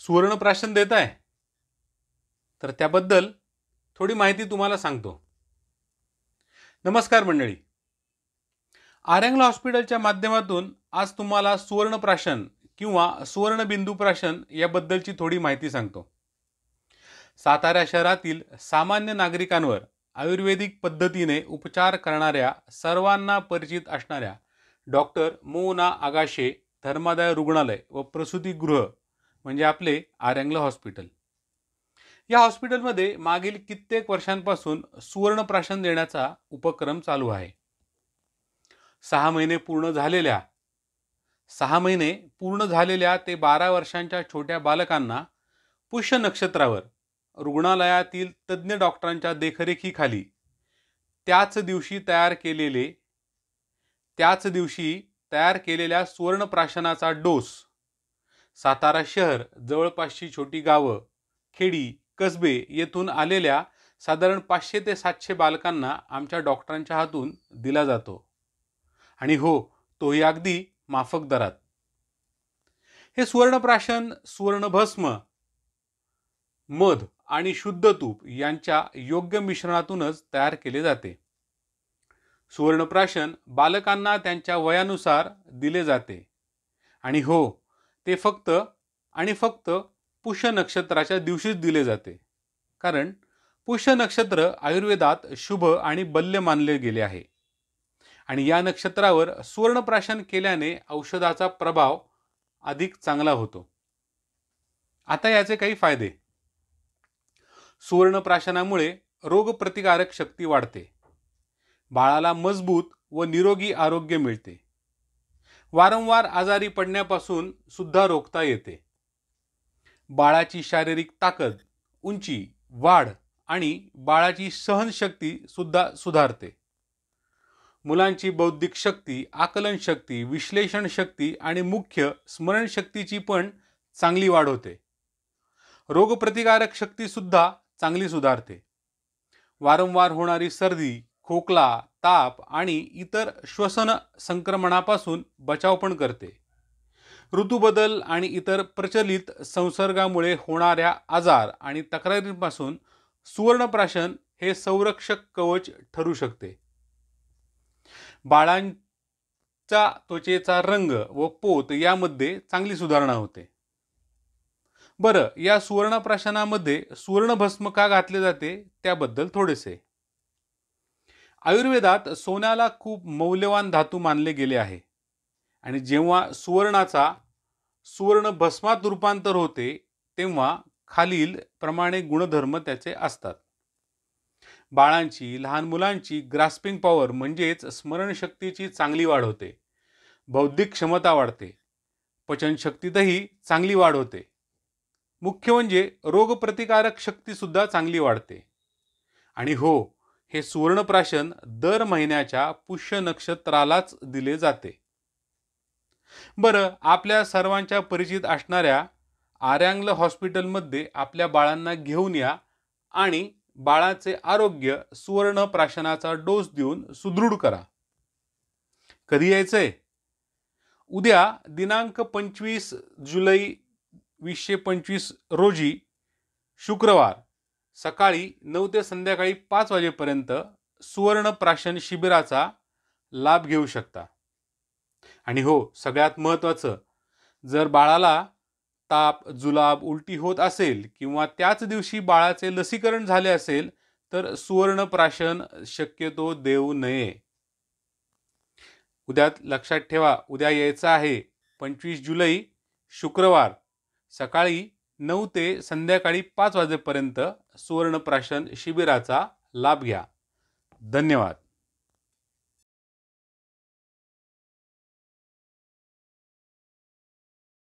सुवर्णप्राशन देत आहे, तर त्याबद्दल थोडी माहिती तुम्हाला सांगतो। नमस्कार मंडळी, आर्यांगल हॉस्पिटलच्या माध्यमातून आज तुम्हाला सुवर्णप्राशन किंवा सुवर्णबिंदुप्राशन याबद्दलची थोडी माहिती सांगतो। सातारा शहरातील सामान्य नागरिकांवर आयुर्वेदिक पद्धतीने उपचार करणाऱ्या सर्वांना परिचित असणाऱ्या डॉक्टर मोना आगाशे धर्मादाय रुग्णालय व प्रसूतिगृह म्हणजे आपले आर्यांगल हॉस्पिटल। या हॉस्पिटलमध्ये मागील कित्येक वर्षांपासून सुवर्णप्राशन देण्याचा उपक्रम चालू आहे। 6 महिने पूर्ण झालेल्या ते 12 वर्षांच्या छोट्या बालकांना पुष्य नक्षत्रावर रुग्णालयातील तज्ञ डॉक्टरांच्या देखरेखीखाली त्याच दिवशी तयार केलेल्या सुवर्णप्राशनाचा डोस सातारा शहर, जवळपासची छोटी गावं, खेडी, कसबे येथून आलेल्या साधारण 500 ते 700 बालकांना आमच्या डॉक्टरांच्या हातून दिला जातो। आणि हो, तोही अगदी माफक दरात। हे सुवर्णप्राशन सुवर्णभस्म, मध आणि शुद्ध तूप यांच्या योग्य मिश्रणातूनच तयार केले जाते। सुवर्णप्राशन बालकांना त्यांच्या वयानुसार दिले जाते आणि हो, ते फक्त पुष्य नक्षत्राच्या दिवशीच दिले जाते, कारण पुष्य नक्षत्र आयुर्वेदात शुभ आणि बल्य मानले गेले आहे आणि या नक्षत्रावर सुवर्णप्राशन केल्याने औषधाचा प्रभाव अधिक चांगला होतो। आता याचे काही फायदे। सुवर्णप्राशनामुळे रोगप्रतिकारक शक्ती वाढते, बाळाला मजबूत व निरोगी आरोग्य मिळते, वारंवार आजारी पडण्यापासून सुद्धा रोखता येते, बाळाची शारीरिक ताकद, उंची, वाढ आणि बाळाची सहनशक्ती सुद्धा सुधारते, मुलांची बौद्धिक शक्ती, आकलन शक्ती, विश्लेषण शक्ती आणि मुख्य स्मरणशक्तीची पण चांगली वाढ होते, रोगप्रतिकारक शक्ती सुद्धा चांगली सुधारते, वारंवार होणारी सर्दी, खोकला, ताप आणि इतर श्वसन संक्रमणापासून बचाव पण करते, ऋतुबदल आणि इतर प्रचलित संसर्गामुळे होणाऱ्या आजार आणि तक्रारींपासून सुवर्णप्राशन हे संरक्षक कवच ठरू शकते, बाळांच्या त्वचेचा रंग व पोत यामध्ये चांगली सुधारणा होते। बरं, या सुवर्णप्राशनामध्ये सुवर्णभस्म का घातले जाते त्याबद्दल थोडेसे। आयुर्वेदात सोन्याला खूप मौल्यवान धातू मानले गेले आहे आणि जेव्हा सुवर्णाचा सुवर्णभस्मात रूपांतर होते तेव्हा खालील प्रमाणे गुणधर्म त्याचे असतात। बाळांची, लहान मुलांची ग्रास्पिंग पॉवर म्हणजेच स्मरणशक्तीची चांगली वाढ होते, बौद्धिक क्षमता वाढते, पचनशक्तीतही चांगली वाढ होते, मुख्य म्हणजे रोगप्रतिकारक शक्ती सुद्धा चांगली वाढते आणि हो, हे सुवर्णप्राशन दर महिन्याच्या पुष्य नक्षत्रालाच दिले जाते। बरं, आपल्या सर्वांच्या परिचित असणाऱ्या आर्यांगल हॉस्पिटलमध्ये आपल्या बाळांना घेऊन या आणि बाळाचे आरोग्य सुवर्णप्राशनाचा डोस देऊन सुदृढ करा। कधी यायचंय? उद्या दिनांक 25 जुलै 2025 रोजी शुक्रवार सकाळी 9 ते संध्याकाळी 5 वाजेपर्यंत सुवर्णप्राशन शिबिराचा लाभ घेऊ शकता। आणि हो, सगळ्यात महत्त्वाचं, जर बाळाला ताप, जुलाब, उलटी होत असेल किंवा त्याच दिवशी बाळाचे लसीकरण झाले असेल तर सुवर्णप्राशन शक्यतो देऊ नये। उद्या लक्षात ठेवा, उद्या यायचं आहे 25 जुलै शुक्रवार सकाळी 9 ते संध्याकाळी 5 वाजेपर्यंत सुवर्णप्राशन शिबिराचा लाभ घ्या। धन्यवाद।